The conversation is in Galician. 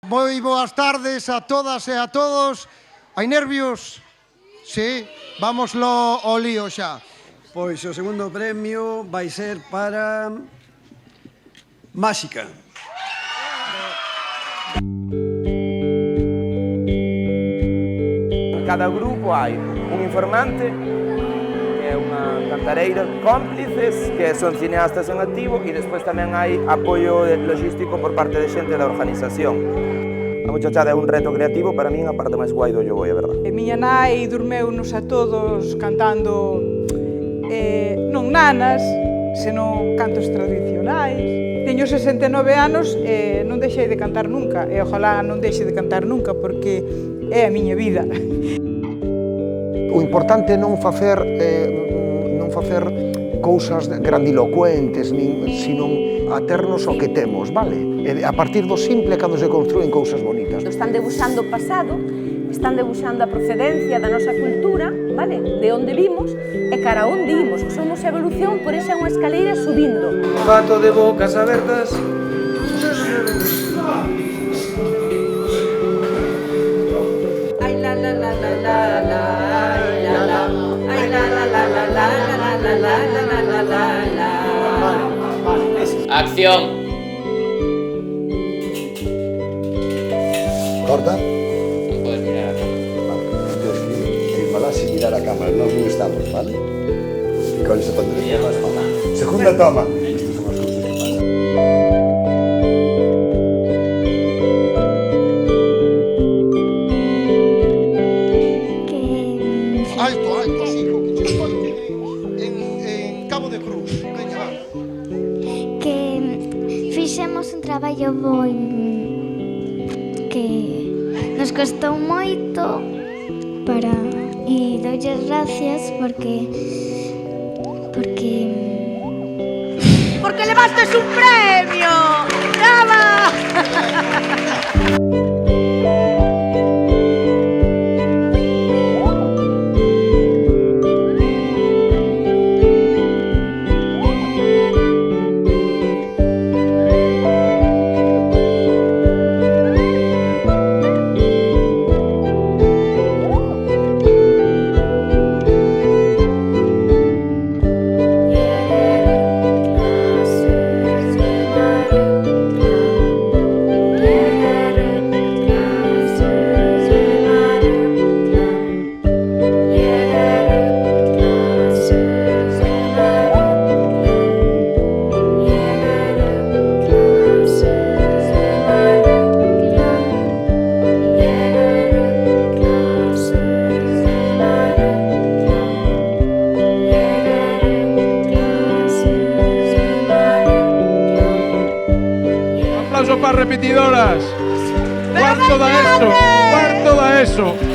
Moi boas tardes a todas e a todos. Hai nervios? Sí, vámoslo ao lío xa. Pois o segundo premio vai ser para Máxica. Cada grupo hai un informante, que é unha cantareira, cómplices, que son cineastas en activo, e despois tamén hai apoio logístico por parte de xente da organización. A muchachada é un reto creativo, para min a parte máis guai do Lloboi, a verdad. Miña nai durmeunos a todos cantando non nanas, senón cantos tradicionais. Teño 69 anos e non deixei de cantar nunca, e ojalá non deixe de cantar nunca, porque é a miña vida. O importante é non facer cousas grandilocuentes, sino aternos ao que temos, vale? E a partir do simple cando se construen cousas bonitas. Están debuxando o pasado, están debuxando a procedencia da nosa cultura, vale? De onde vimos e cara a onde imos. Somos evolución, por esa é unha escaleira subindo. Fato de bocas abertas. Ai la la la la la la, ai la la, ai la la la la la la la la la la la. Acción. Corta. No puedes mirar a la cámara. Tienes que filmarla sin mirar a cámara, no estamos, ¿vale? Y con eso pondré segunda toma. Estas son las cosas que pasan. Alto, alto, hijo, que che escoite en Cabo de Cruz. Veña, va. Que fixemos un traballo moi que nos costou moito e doulles gracias porque Levastes un premio. ¡Brava! Aplauso para repetidoras. Cuarto da ESO.